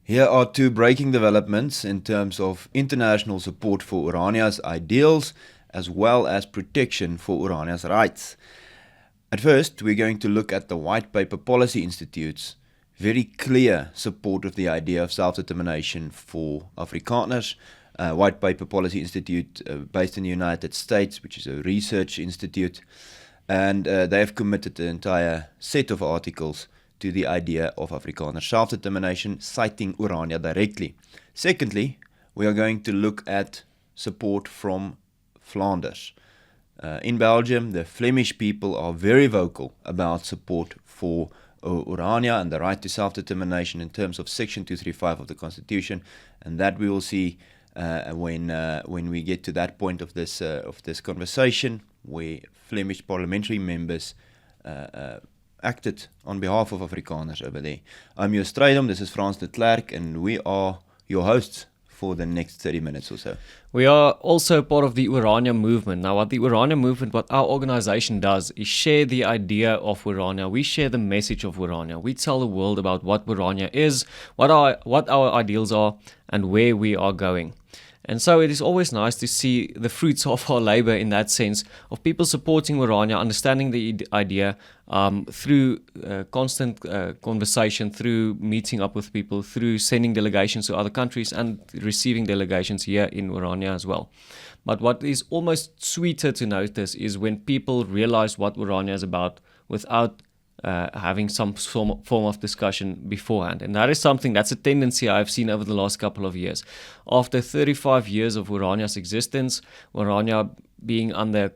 Here are two breaking developments in terms of international support for Orania's ideals as well as protection for Orania's rights. At first, we're going to look at the White Paper Policy Institute's very clear support of the idea of self-determination for Afrikaners. White Paper Policy Institute based in the United States, which is a research institute, and they have committed an entire set of articles to the idea of Afrikaner self-determination, citing Orania directly. Secondly, we are going to look at support from Flanders. In Belgium, the Flemish people are very vocal about support for Orania and the right to self-determination in terms of Section 235 of the Constitution, and that we will see when we get to that point of this conversation, where Flemish parliamentary members acted on behalf of Afrikaners over there. I'm Joost Strydom, this is Frans the Klerk, and we are your hosts for the next 30 minutes or so. We are also part of the Orania Movement. Now, what the Orania Movement, what our organization does is share the idea of Orania. We share the message of Orania. We tell the world about what Orania is, what our ideals are, and where we are going. And so it is always nice to see the fruits of our labor in that sense, of people supporting Orania, understanding the idea through constant conversation, through meeting up with people, through sending delegations to other countries and receiving delegations here in Orania as well. But what is almost sweeter to notice is when people realize what Orania is about without having some form of discussion beforehand. And that is something, that's a tendency I've seen over the last couple of years. After 35 years of Orania's existence, Orania being under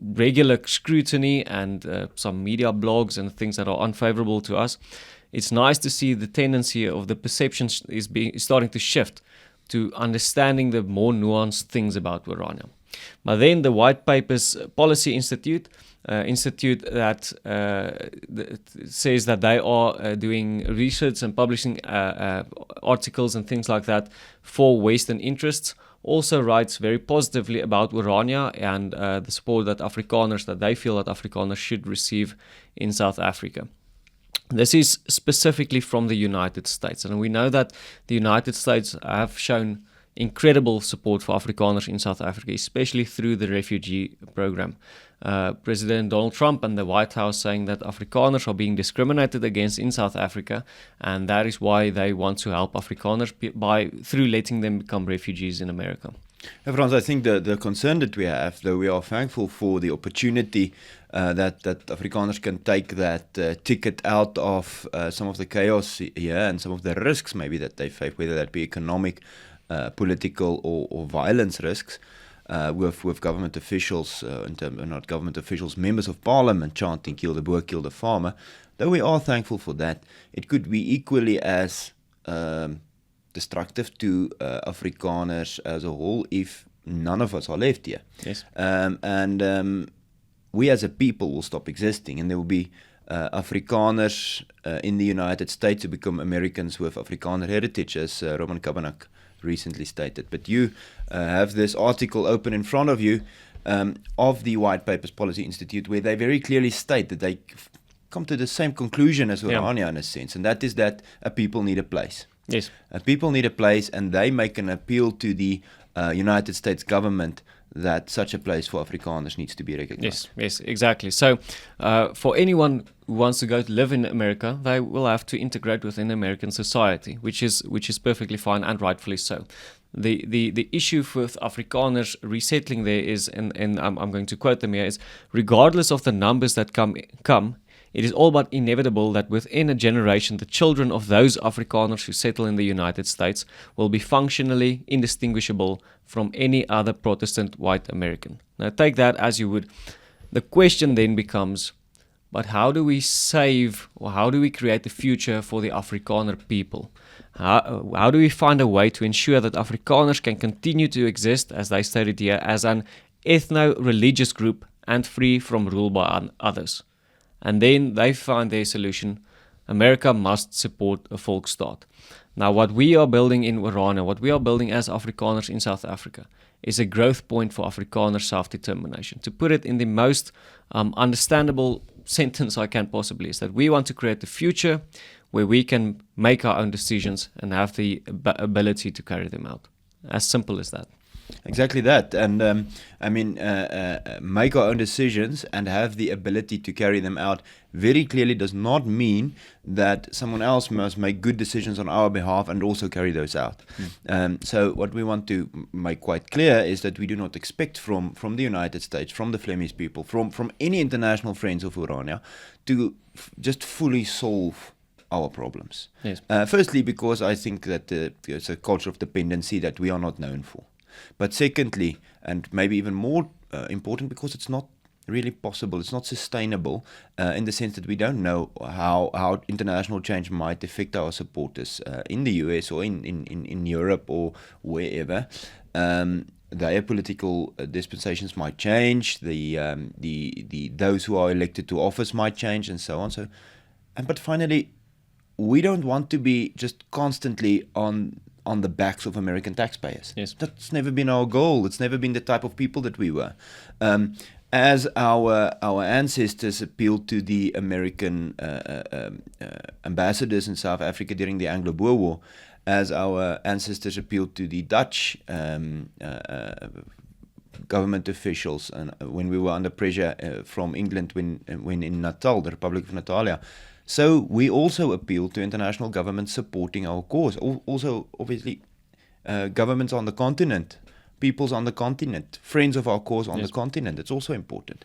regular scrutiny and some media blogs and things that are unfavorable to us, it's nice to see the tendency of the perceptions is starting to shift to understanding the more nuanced things about Orania. But then the White Papers Policy Institute that says that they are doing research and publishing articles and things like that for Western interests, also writes very positively about Orania and the support that they feel that Afrikaners should receive in South Africa. This is specifically from the United States, and we know that the United States have shown incredible support for Afrikaners in South Africa, especially through the refugee program. President Donald Trump and the White House saying that Afrikaners are being discriminated against in South Africa, and that is why they want to help Afrikaners through letting them become refugees in America. Frans, I think the concern that we have, though we are thankful for the opportunity that Afrikaners can take that ticket out of some of the chaos here and some of the risks maybe that they face, whether that be economic, political or violence risks, with government officials, not government officials, members of parliament chanting "kill the boer, kill the farmer." Though we are thankful for that, it could be equally as destructive to Afrikaners as a whole if none of us are left here. Yes. We as a people will stop existing, and there will be Afrikaners in the United States who become Americans with Afrikaner heritage, as Roman Kabanak recently stated. But you have this article open in front of you of the White Papers Policy Institute, where they very clearly state that they come to the same conclusion as Orania in a sense, and that is that a people need a place. Yes. People need a place, and they make an appeal to the United States government that such a place for Afrikaners needs to be recognized. Yes, exactly. So for anyone who wants to go to live in America, they will have to integrate within American society, which is perfectly fine and rightfully so. The issue with Afrikaners resettling there is, and I'm going to quote them here, is regardless of the numbers that come, it is all but inevitable that within a generation, the children of those Afrikaners who settle in the United States will be functionally indistinguishable from any other Protestant white American. Now take that as you would. The question then becomes, but how do we save, or how do we create the future for the Afrikaner people? How do we find a way to ensure that Afrikaners can continue to exist, as they stated here, as an ethno-religious group and free from rule by others? And then they find their solution. America must support a Volksstaat. Now, what we are building in Orania, what we are building as Afrikaners in South Africa, is a growth point for Afrikaner self-determination. To put it in the most understandable sentence I can possibly, is that we want to create the future where we can make our own decisions and have the ability to carry them out. As simple as that. Exactly that. And make our own decisions and have the ability to carry them out very clearly does not mean that someone else must make good decisions on our behalf and also carry those out. So what we want to make quite clear is that we do not expect from the United States, from the Flemish people, from any international friends of Orania to just fully solve our problems. Yes. Firstly, because I think that it's a culture of dependency that we are not known for. But secondly, and maybe even more important, because it's not really possible, it's not sustainable in the sense that we don't know how international change might affect our supporters in the US or in Europe or wherever. Their political dispensations might change, those who are elected to office might change, and so on. But finally, we don't want to be just constantly on the backs of American taxpayers. Yes. That's never been our goal. It's never been the type of people that we were. As our ancestors appealed to the American ambassadors in South Africa during the Anglo-Boer War, as our ancestors appealed to the Dutch government officials, and when we were under pressure from England when in Natal, the Republic of Natalia. So we also appeal to international governments supporting our cause. Also, obviously, governments on the continent, peoples on the continent, friends of our cause on the continent. It's also important.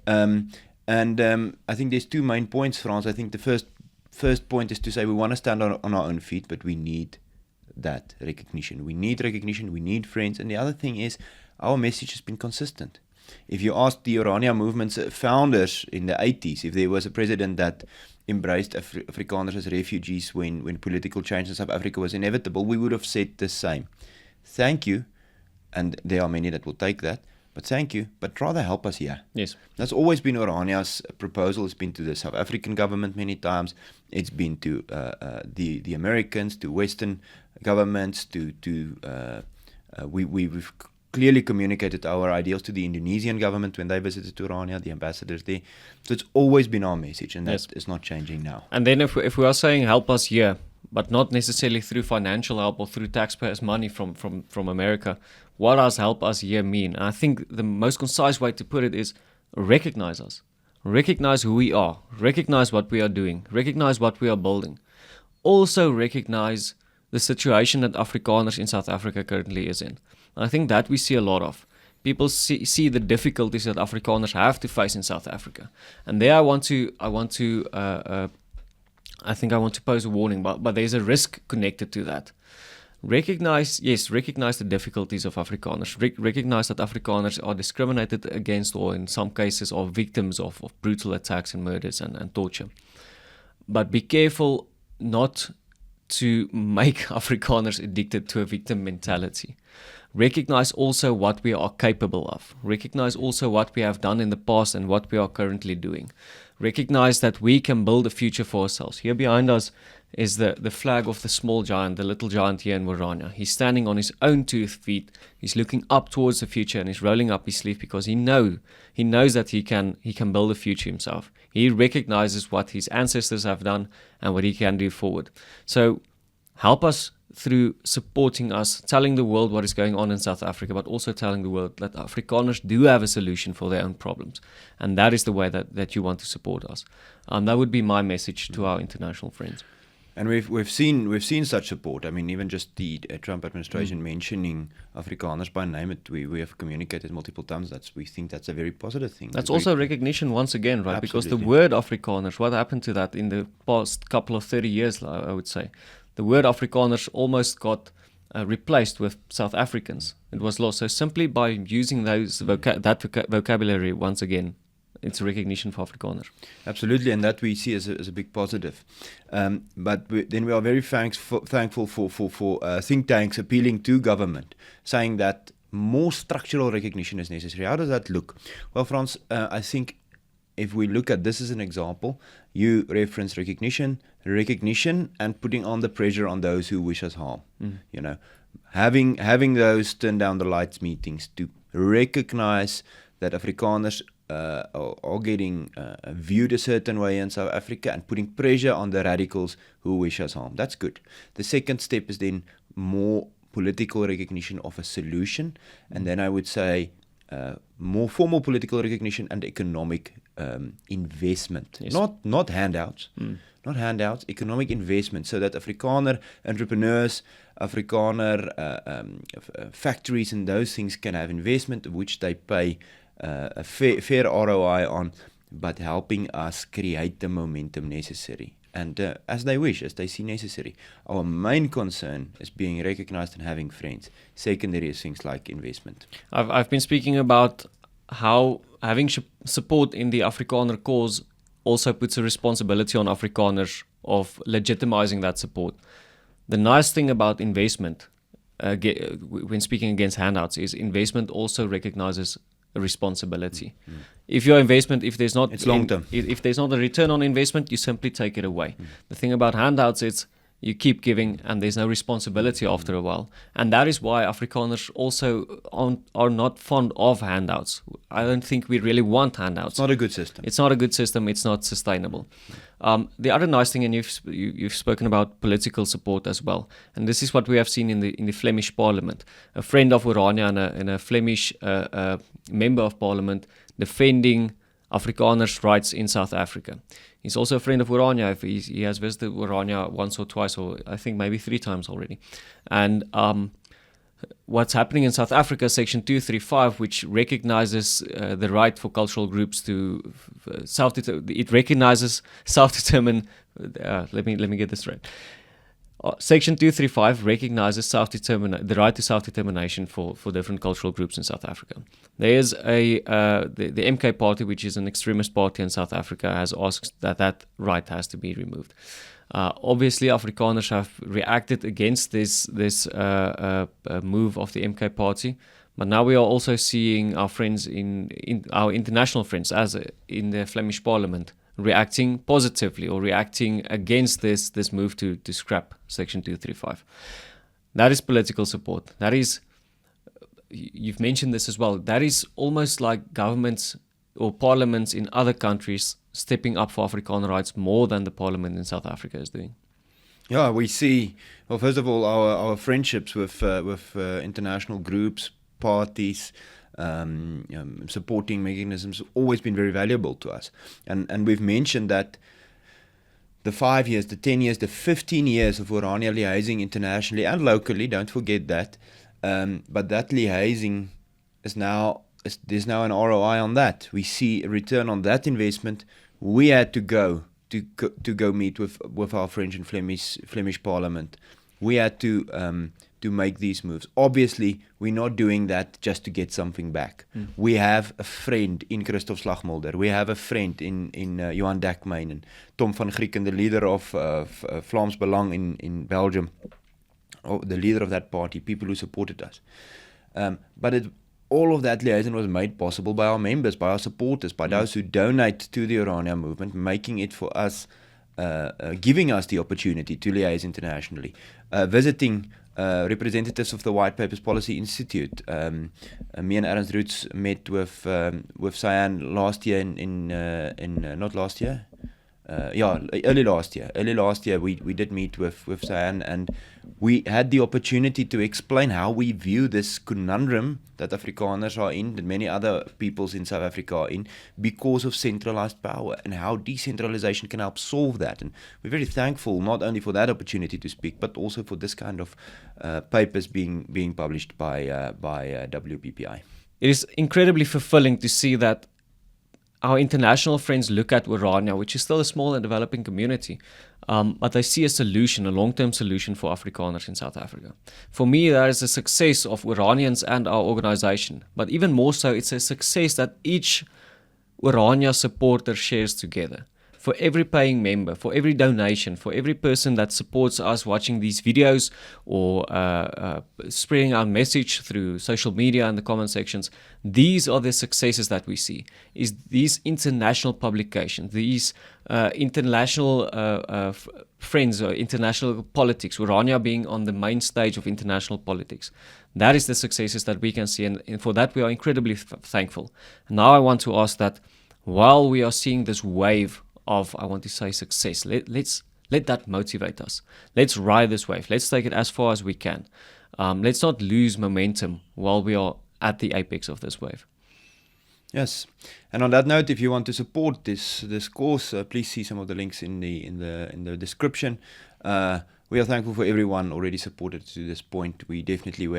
I think there's two main points, Frans. I think the first point is to say we want to stand on our own feet, but we need that recognition. We need recognition. We need friends. And the other thing is our message has been consistent. If you ask the Orania Movement's founders in the 80s, if there was a president that embraced Afrikaners as refugees when political change in South Africa was inevitable, we would have said the same. Thank you, and there are many that will take that, but thank you, but rather help us here. Yes. That's always been Orania's proposal. It's been to the South African government many times. It's been to the Americans, to Western governments, we've clearly communicated our ideals to the Indonesian government when they visited Orania, the ambassadors there. So it's always been our message, and that is not changing now. And then if we are saying help us here, but not necessarily through financial help or through taxpayers' money from America, what does help us here mean? And I think the most concise way to put it is recognize us. Recognize who we are. Recognize what we are doing. Recognize what we are building. Also recognize the situation that Afrikaners in South Africa currently is in. I think that we see a lot of. People see the difficulties that Afrikaners have to face in South Africa, and there I want to pose a warning, but there's a risk connected to that. Recognize the difficulties of Afrikaners. Recognize that Afrikaners are discriminated against, or in some cases are victims of brutal attacks and murders and torture. But be careful not to make Afrikaners addicted to a victim mentality. Recognize also what we are capable of. Recognize also what we have done in the past and what we are currently doing. Recognize that we can build a future for ourselves. Here behind us is the flag of the small giant, the little giant here in Orania. He's standing on his own 2 feet. He's looking up towards the future, and he's rolling up his sleeve because he knows that he can build a future himself. He recognizes what his ancestors have done and what he can do forward. So help us through supporting us, telling the world what is going on in South Africa, but also telling the world that Afrikaners do have a solution for their own problems. And that is the way that you want to support us. That would be my message to our international friends. And we've seen such support. I mean, even just the Trump administration mentioning Afrikaners by name, we have communicated multiple times. We think that's a very positive thing. That's also recognition once again, right? Absolutely. Because the word Afrikaners, what happened to that in the past couple of 30 years, I would say? The word Afrikaners almost got replaced with South Africans. It was lost. So simply by using that vocabulary once again, it's a recognition for Afrikaners. Absolutely, and that we see as a big positive. But then we are very thankful for think tanks appealing to government, saying that more structural recognition is necessary. How does that look? Well, Frans, I think if we look at this as an example, you reference recognition, and putting on the pressure on those who wish us harm. You know, having those turn down the lights meetings to recognize that Afrikaners are getting viewed a certain way in South Africa and putting pressure on the radicals who wish us harm. That's good. The second step is then more political recognition of a solution, and then I would say more formal political recognition and economic investment. Yes. Not handouts. Not handouts, economic investment, so that Afrikaner entrepreneurs, Afrikaner factories and those things can have investment which they pay a fair ROI on, but helping us create the momentum necessary. And as they wish, as they see necessary. Our main concern is being recognized and having friends. Secondary is things like investment. I've been speaking about how having support in the Afrikaner cause also puts a responsibility on Afrikaners of legitimizing that support. The nice thing about investment, when speaking against handouts, is investment also recognizes a responsibility. If your investment, if there's not, it's long term. If there's not a return on investment, you simply take it away. The thing about handouts is you keep giving and there's no responsibility after a while. And that is why Afrikaners also are not fond of handouts. I don't think we really want handouts. It's not a good system. It's not a good system. It's not sustainable. The other nice thing, and you've spoken about political support as well, and this is what we have seen in the Flemish Parliament. A friend of Orania and a Flemish member of Parliament defending Afrikaners' rights in South Africa. He's also a friend of Orania. He has visited Orania once or twice, or I think maybe 3 times already. And what's happening in South Africa, Section 235, which recognizes the right for cultural groups to it recognizes self-determined. Let me get this right. Section 235 recognizes the right to self-determination for different cultural groups in South Africa. There is the MK party, which is an extremist party in South Africa, has asked that right has to be removed. Obviously, Afrikaners have reacted against this move of the MK party, but now we are also seeing our friends in our international friends, as in the Flemish Parliament, reacting positively or reacting against this move to scrap Section 235. That is political support. That is, you've mentioned this as well, that is almost like governments or parliaments in other countries stepping up for Afrikaner rights more than the parliament in South Africa is doing. Yeah, we see, well, first of all, our friendships with international groups, parties, supporting mechanisms have always been very valuable to us. And we've mentioned that the 5 years, the 10 years, the 15 years of Orania liaising internationally and locally, don't forget that. But that liaising there's now an ROI on that. We see a return on that investment. We had to go meet with our French and Flemish Parliament. We had to make these moves. Obviously, we're not doing that just to get something back. We have a friend in Christoph Slagmulder. We have a friend in Johan Dekmijn, Tom van Grieken, the leader of Vlaams Belang in Belgium, the leader of that party, people who supported us. But all of that liaison was made possible by our members, by our supporters, by those who donate to the Orania movement, making it for us, giving us the opportunity to liaise internationally, visiting representatives of the White Papers Policy Institute. Me and Ernst Roots met with Cyan last year not last year. Early last year. Early last year, we did meet with Cyan, and we had the opportunity to explain how we view this conundrum that Afrikaners are in, that many other peoples in South Africa are in, because of centralized power, and how decentralization can help solve that. And we're very thankful not only for that opportunity to speak, but also for this kind of papers being published by WPPI. It is incredibly fulfilling to see that our international friends look at Orania, which is still a small and developing community, but they see a solution, a long-term solution for Afrikaners in South Africa. For me, that is a success of Oranians and our organization, but even more so, it's a success that each Orania supporter shares together. for every paying member, for every donation, for every person that supports us watching these videos or spreading our message through social media and the comment sections. These are the successes that we see. Is these international publications, these international friends or international politics, Orania being on the main stage of international politics. That is the successes that we can see, and for that we are incredibly thankful. Now I want to ask that while we are seeing this wave of, I want to say, success, let that motivate us. Let's ride this wave. Let's take it as far as we can. Let's not lose momentum while we are at the apex of this wave. Yes, and on that note, if you want to support this course, please see some of the links in the description. We are thankful for everyone already supported to this point. We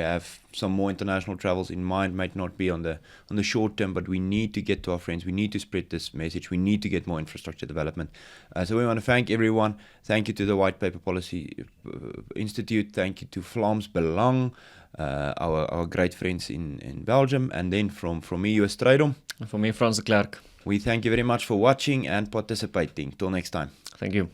have some more international travels in mind. Might not be on the short term, but we need to get to our friends. We need to spread this message. We need to get more infrastructure development. So we want to thank everyone. Thank you to the White Paper Policy Institute. Thank you to Vlaams Belang, our great friends in Belgium, and then from me, Joost Strydom. And for me, Frans de Klerk. We thank you very much for watching and participating. Till next time. Thank you.